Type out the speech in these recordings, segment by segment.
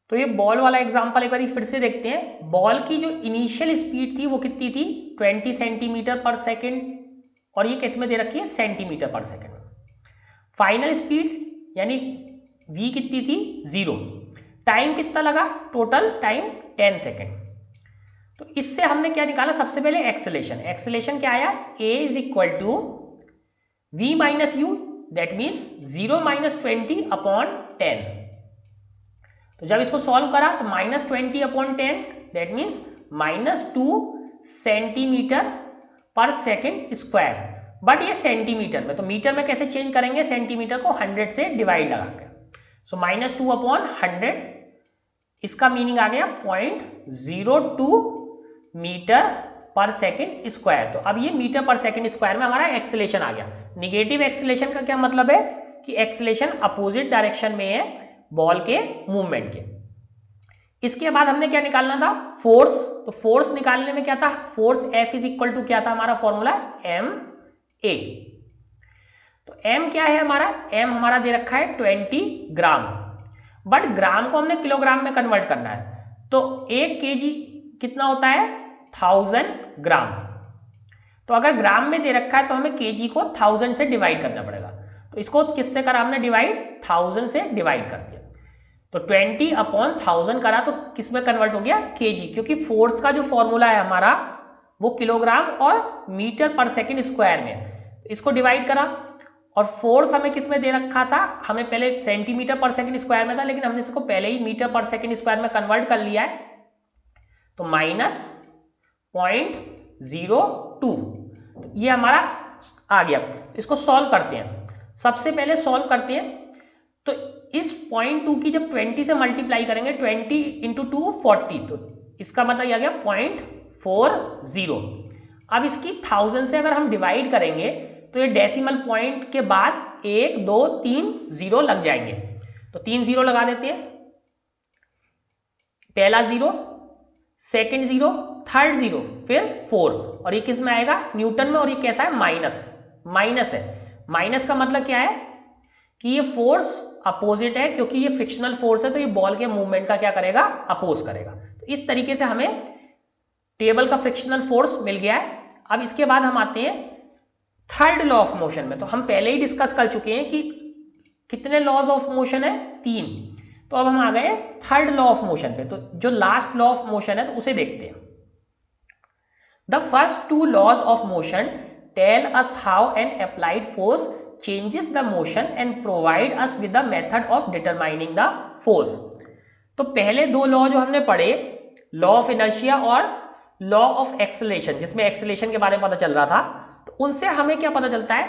तो ये बॉल वाला एग्जांपल एक बार फिर से देखते हैं। बॉल की जो इनिशियल स्पीड थी वो कितनी थी 20 सेंटीमीटर पर सेकेंड, और ये किस में दे रखी है centimetre per second. Final speed यानी v कितनी थी 0। टाइम कितना लगा, टोटल टाइम 10 सेकेंड। तो इससे हमने क्या निकाला, सबसे पहले एक्सेलेरेशन। एक्सेलेरेशन क्या आया, a is equal to v minus u, that means 0 minus 20 upon 10। तो जब इसको सॉल्व करा तो minus 20 upon 10 that means -2 centimetre per second square. But ये सेंटीमीटर में, तो मीटर में कैसे चेंज करेंगे, सेंटीमीटर को 100 से डिवाइड लगा के। सो -2 अपॉन 100, इसका मीनिंग आ गया 0.02 मीटर पर सेकेंड स्क्वायर। तो अब ये मीटर पर सेकेंड स्क्वायर में हमारा एक्सेलेरेशन आ गया। निगेटिव एक्सेलेरेशन का क्या मतलब है कि एक्सेलेरेशन अपोजिट डायरेक्शन में है बॉल के मूवमेंट के। इसके बाद हमने क्या निकालना था, फोर्स। तो फोर्स निकालने में क्या था, force F is equal to क्या था हमारा फॉर्मूला, एम ए। तो m क्या है हमारा, m हमारा दे रखा है 20 ग्राम, बट ग्राम को हमने किलोग्राम में कन्वर्ट करना है। तो 1 kg कितना होता है 1000 ग्राम। तो अगर ग्राम में दे रखा है तो हमें kg को 1000 से डिवाइड करना पड़ेगा। तो इसको किससे करा हमने डिवाइड, 1000 से डिवाइड कर दिया। तो 20 अपॉन 1000 करा तो किस में कन्वर्ट हो गया, kg, क्योंकि फोर्स का जो फॉर्मूला है हमारा वो किलोग्राम और मीटर पर सेकेंड स्क्वायर में। इसको डिवाइड करा, और फोर्स हमें किस में दे रखा था, हमें पहले सेंटीमीटर पर सेकेंड स्क्वायर में था, लेकिन हमने इसको पहले ही मीटर पर सेकेंड स्क्वायर में कन्वर्ट कर लिया है। तो -0.02 ये हमारा आ गया। इसको सॉल्व करते हैं, सबसे पहले सॉल्व करते हैं। तो इस 0.2 की जब 20 से मल्टीप्लाई करेंगे, 20 इंटू 2 40, तो इसका मतलब आ गया 0.40। अब इसकी 1000 से अगर हम डिवाइड करेंगे तो ये डेसिमल पॉइंट के बाद 1 2 3 0 लग जाएंगे। तो 3 0 लगा देते हैं, पहला 0, सेकंड 0, थर्ड 0, फिर 4, और ये किस में आएगा न्यूटन में, और ये कैसा है माइनस है। माइनस का मतलब क्या है कि ये फोर्स अपोजिट है, क्योंकि ये फ्रिक्शनल फोर्स है, तो ये बॉल के मूवमेंट का क्या करेगा, अपोज करेगा। तो इस तरीके से हमें टेबल का फ्रिक्शनल फोर्स मिल गया है। अब इसके बाद हम आते हैं थर्ड लॉ ऑफ मोशन में। तो हम पहले ही डिस्कस कर चुके हैं कि कितने लॉज ऑफ मोशन है, 3। तो अब हम आ गए थर्ड लॉ ऑफ मोशन पे। तो जो लास्ट लॉ ऑफ मोशन है तो उसे देखते हैं। The first 2 laws of motion tell us how an applied force changes the motion and provide us with the method of determining the force। तो पहले 2 लॉ जो हमने पढ़े, लॉ ऑफ इनर्शिया और लॉ ऑफ एक्सेलरेशन, जिसमें acceleration के बारे में पता चल रहा था, तो उनसे हमें क्या पता चलता है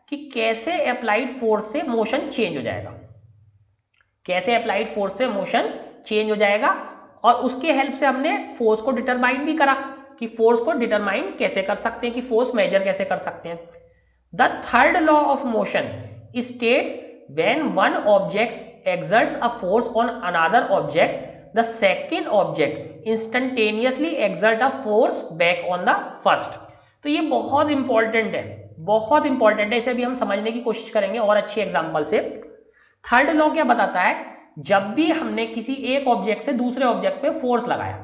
कि कैसे अप्लाइड फोर्स से मोशन चेंज हो जाएगा, कैसे अप्लाइड फोर्स से मोशन चेंज हो जाएगा। और उसके हेल्प से हमने फोर्स को डिटरमाइन भी करा कि फोर्स को डिटरमाइन कैसे कर सकते हैं, कि फोर्स मेजर कैसे कर सकते हैं। The third law of motion states when one object exerts a force on another object, the second object instantaneously exerts a force back on the first। तो ये बहुत इंपॉर्टेंट है, बहुत इंपॉर्टेंट है। इसे भी हम समझने की कोशिश करेंगे और अच्छी एग्जांपल से। थर्ड लॉ क्या बताता है, जब भी हमने किसी एक ऑब्जेक्ट से दूसरे ऑब्जेक्ट पे फोर्स लगाया,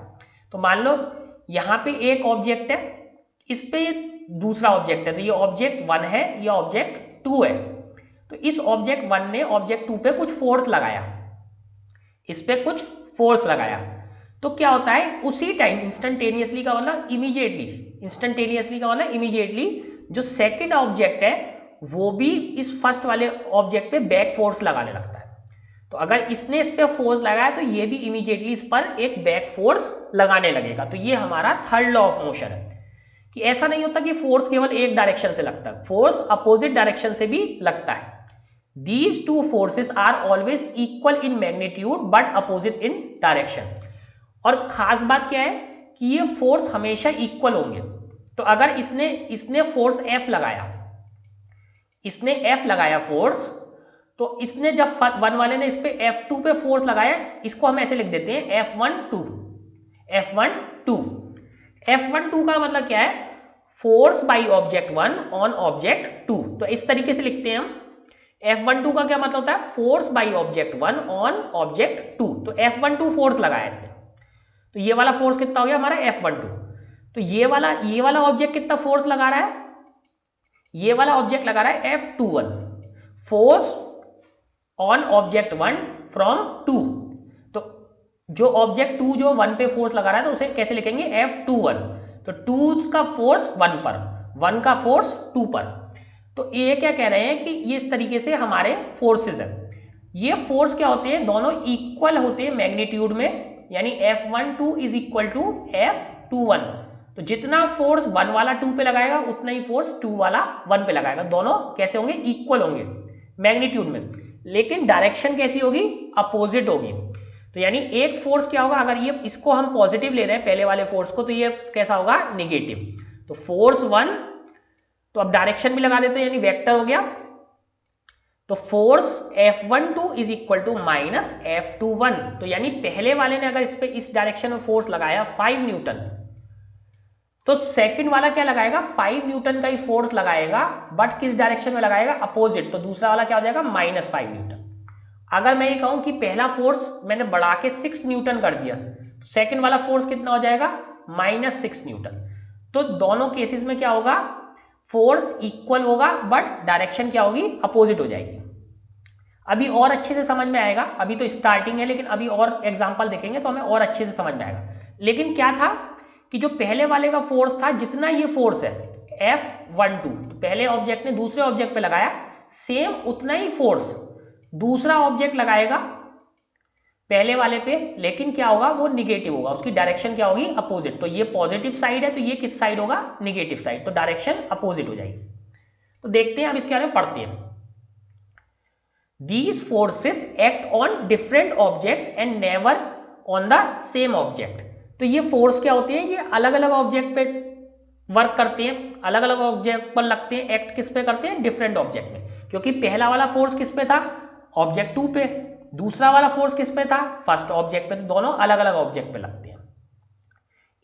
तो मान लो यहाँ पे एक ऑब्जेक्ट है, इस पे दूसरा ऑब्जेक्ट है, तो ये ऑब्जेक्ट 1 है, ये ऑब्जेक्ट 2 है। तो इस ऑब्जेक्ट 1 ने ऑब्जेक्ट 2 पे कुछ फोर्स लगाया, इस पे कुछ फोर्स लगाया, तो क्या होता है उसी टाइम, इंस्टेंटेनियसली का मतलब इमीडिएटली, इंस्टेंटेनियसली का मतलब इमीडिएटली, जो सेकंड ऑब्जेक्ट है वो भी इस फर्स्ट वाले ऑब्जेक्ट पे बैक फोर्स लगाने लगता है। तो अगर इसने इस पे फोर्स लगाया तो ये भी इमीडिएटली इस पर एक बैक फोर्स लगाने लगेगा। तो ये हमारा थर्ड लॉ ऑफ मोशन है कि ऐसा नहीं होता कि फोर्स केवल एक डायरेक्शन से लगता है, फोर्स अपोजिट डायरेक्शन से भी लगता है। These two forces are always equal in magnitude but opposite in direction. और खास बात क्या है कि ये फोर्स हमेशा इक्वल होंगे। तो अगर इसने फोर्स F लगाया, इसने F लगाया फोर्स, तो इसने जब 1 वाले ने इस पे F2 पे फोर्स लगाया, इसको हम ऐसे लिख देते हैं F12। F12 का मतलब क्या है, force by object 1 on object 2। तो इस तरीके से लिखते हैं हम F12 का क्या मतलब होता है, force by object 1 on object 2। तो F12 फोर्स लगाया इसने, तो ये वाला फोर्स कितना हो गया हमारा F12। तो ये वाला ऑब्जेक्ट कितना फोर्स लगा रहा है, ये वाला ऑब्जेक्ट लगा रहा है F21 force on object 1 from 2। तो जो ऑब्जेक्ट 2 जो 1 पे फोर्स लगा रहा है तो उसे कैसे लिखेंगे, F21। तो 2 का फोर्स 1 पर, 1 का फोर्स 2 पर। तो ये क्या कह रहे हैं कि ये इस तरीके से हमारे फोर्सेस हैं। ये फोर्स क्या होते हैं, दोनों इक्वल होते हैं मैग्नीट्यूड में, यानी F12 is equal to F21। तो जितना फोर्स 1 वाला 2 पे लगाएगा उतना ही फोर्स 2 वाला 1 पे लगाएगा। दोनों कैसे होंगे, इक्वल होंगे मैग्नीट्यूड में, लेकिन डायरेक्शन कैसी होगी, अपोजिट होगी। तो यानी एक फोर्स क्या होगा, अगर ये इसको हम पॉजिटिव ले रहे हैं पहले वाले फोर्स को, तो ये कैसा होगा, निगेटिव। तो फोर्स 1, तो अब डायरेक्शन भी लगा देते हैं, यानी वेक्टर हो गया। तो force F12 is equal to minus F21। तो यानी पहले वाले ने अगर इस पे इस डायरेक्शन में फोर्स लगाया 5 न्यूटन, तो सेकंड वाला क्या लगाएगा, 5 न्यूटन का ही फोर्स लगाएगा, बट किस डायरेक्शन में लगाएगा, अपोजिट। तो दूसरा वाला क्या हो जाएगा, माइनस 5 न्यूटन। अगर मैं ये कहूं कि पहला फोर्स मैंने बढ़ा के 6 न्यूटन कर दिया, तो सेकंड वाला फोर्स कितना हो जाएगा, माइनस 6 न्यूटन। तो दोनों केसेस में क्या होगा, फोर्स इक्वल होगा बट डायरेक्शन क्या होगी, अपोजिट हो जाएगी। अभी और अच्छे से समझ में आएगा, अभी तो स्टार्टिंग है, लेकिन अभी और एग्जांपल देखेंगे तो हमें और अच्छे से समझ में आएगा। लेकिन क्या था कि जो पहले वाले का फोर्स था, जितना ये फोर्स है F12, तो पहले ऑब्जेक्ट ने दूसरे ऑब्जेक्ट पे लगाया, सेम उतना ही फोर्स दूसरा ऑब्जेक्ट लगाएगा पहले वाले पे, लेकिन क्या होगा, वो निगेटिव होगा, उसकी डायरेक्शन क्या होगी, अपोजिट। तो ये पॉजिटिव साइड है, तो ये किस साइड होगा, निगेटिव साइड, तो डायरेक्शन अपोजिट हो जाएगी। तो देखते हैं अब इसके बारे में पढ़ते हैं। These forces act on different objects and never on the same object। तो ये फोर्स क्या होते हैं, ये अलग अलग ऑब्जेक्ट पे वर्क करते हैं, अलग अलग ऑब्जेक्ट पर लगते हैं, एक्ट किस पे करते हैं, डिफरेंट ऑब्जेक्ट में। क्योंकि पहला वाला फोर्स किस पे था, ऑब्जेक्ट 2 पे, दूसरा वाला फोर्स किस पे था, फर्स्ट ऑब्जेक्ट पे, तो दोनों अलग अलग ऑब्जेक्ट पे लगते हैं।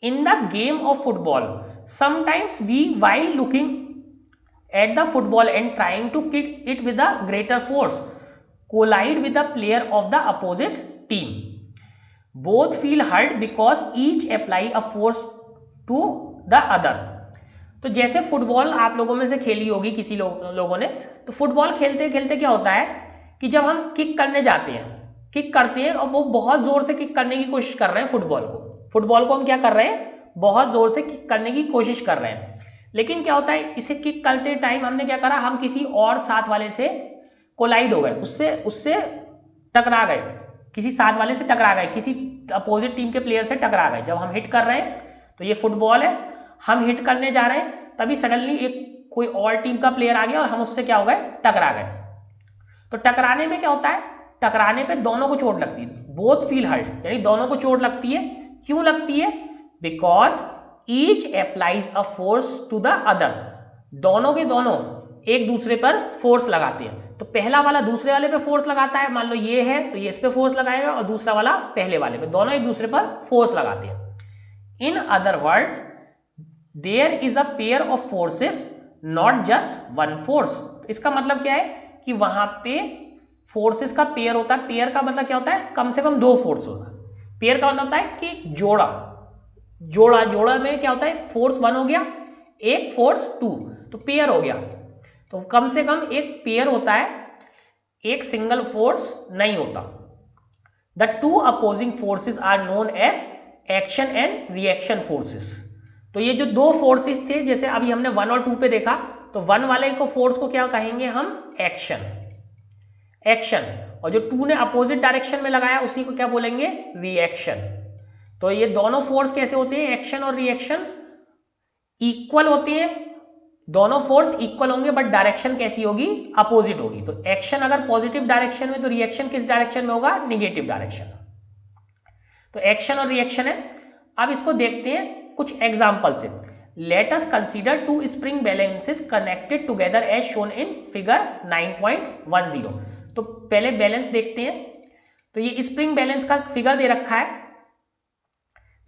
In the game of football sometimes we while looking at the football and trying to kick it with a greater force collide with the player of the opposite team, both feel hurt because each apply a force to the other। तो जैसे football आप लोगों में से खेली होगी किसी लोगों ने, तो फुटबॉल खेलते खेलते क्या होता है कि जब हम किक करने जाते हैं, किक करते हैं और वो बहुत जोर से किक करने की कोशिश कर रहे हैं, फुटबॉल को हम क्या कर रहे हैं, बहुत जोर से किक करने की कोशिश कर रहे हैं। लेकिन क्या होता है, इसे किक करते टाइम हमने क्या करा, हम किसी और साथ वाले से कोलाइड हो गए, उससे टकरा गए, किसी साथ वाले से टकरा गए, किसी अपोजिट टीम के प्लेयर से टकरा गए। जब हम हिट कर रहे हैं, तो ये फुटबॉल है, हम हिट करने जा रहे हैं, तभी सडनली एक कोई और टीम का प्लेयर आ गया और हम उससे क्या हो गए, टकरा गए। तो टकराने में क्या होता है, टकराने पे दोनों को चोट लगती है, बोथ फील हर्ट, यानी दोनों को चोट लगती है। क्यों लगती है, because each applies a force to the other, दोनों के दोनों एक दूसरे पर फोर्स लगाते हैं। तो पहला वाला दूसरे वाले पे फोर्स लगाता है, मान लो ये है तो ये इस पे फोर्स लगाएगा, और दूसरा वाला पहले वाले पे, दोनों एक दूसरे पर फोर्स लगाते हैं। In other words there is a pair of forces, not just one force. इसका मतलब क्या है कि वहां पे फोर्सेस का पेयर होता है। पेयर का मतलब क्या होता है, कम से कम 2 फोर्स होगा। पेयर का मतलब होता है कि जोड़ा में क्या होता है, फोर्स 1 हो गया, एक फोर्स 2, तो पेयर हो गया। तो कम से कम एक पेयर होता है, एक सिंगल फोर्स नहीं होता। The two opposing forces are known as action and reaction forces. तो ये जो 2 फोर्सेस थे, जैसे अभी हमने 1 और 2 पे देखा, तो 1 वाले को फोर्स को क्या कहेंगे हम, एक्शन, और जो 2 ने अपोजिट डायरेक्शन में लगाया उसी को क्या बोलेंगे, रिएक्शन। तो ये दोनों फोर्स कैसे होते हैं, एक्शन और रिएक्शन इक्वल होते हैं, दोनों फोर्स इक्वल होंगे, बट डायरेक्शन कैसी होगी, अपोजिट होगी। तो एक्शन अगर पॉजिटिव डायरेक्शन में, तो रिएक्शन किस डायरेक्शन में होगा, निगेटिव डायरेक्शन। तो एक्शन और रिएक्शन है। अब इसको देखते हैं कुछ एग्जांपल से। Let us consider 2 spring balances connected together as shown in figure 9.10। तो पहले बैलेंस देखते हैं। तो ये स्प्रिंग बैलेंस का फिगर दे रखा है।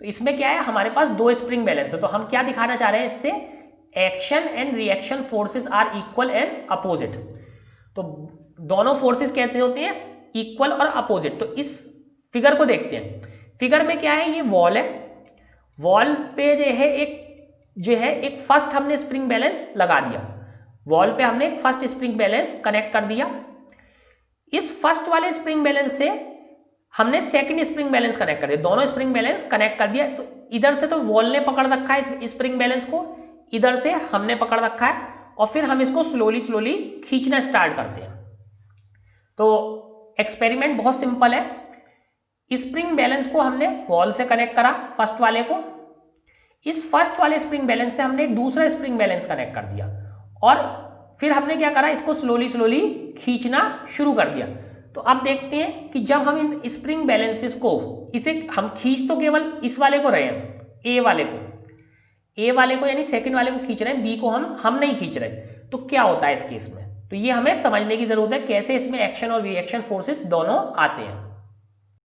तो इसमें क्या है, हमारे पास 2 स्प्रिंग बैलेंस है। तो हम क्या दिखाना चाह रहे हैं इससे, action and reaction forces are equal and opposite. तो दोनों फोर्सेस कैसे होते हैं, इक्वल और अपोजिट। तो इस फिगर को देखते हैं। फिगर में क्या है, ये वॉल है, वॉल पे जो है एक फर्स्ट हमने स्प्रिंग बैलेंस लगा दिया, वॉल पे हमने एक फर्स्ट स्प्रिंग बैलेंस कनेक्ट कर दिया। इस फर्स्ट वाले स्प्रिंग बैलेंस से हमने सेकंड स्प्रिंग बैलेंस कनेक्ट कर दिया, दोनों स्प्रिंग बैलेंस कनेक्ट कर दिया। तो इधर से तो वॉल ने पकड़ रखा है इस स्प्रिंग बैलेंस को, इधर से हमने पकड़ रखा है, और फिर हम इसको स्लोली स्लोली खींचना स्टार्ट करते हैं। तो एक्सपेरिमेंट बहुत सिंपल है। स्प्रिंग बैलेंस को हमने वॉल से कनेक्ट करा, फर्स्ट वाले को। इस फर्स्ट वाले स्प्रिंग बैलेंस से हमने एक दूसरा स्प्रिंग बैलेंस कनेक्ट कर दिया, और फिर हमने क्या करा, इसको स्लोली स्लोली खींचना शुरू कर दिया। तो अब देखते हैं कि जब हम इन स्प्रिंग बैलेंसेस को, इसे हम खींच तो केवल इस वाले को रहे हैं, ए वाले को यानी सेकंड वाले को खींच रहे हैं, बी को हम नहीं खींच रहे। तो क्या होता है इस केस में, तो ये हमें समझने की जरूरत है कैसे इसमें एक्शन और रिएक्शन फोर्सेस दोनों आते हैं।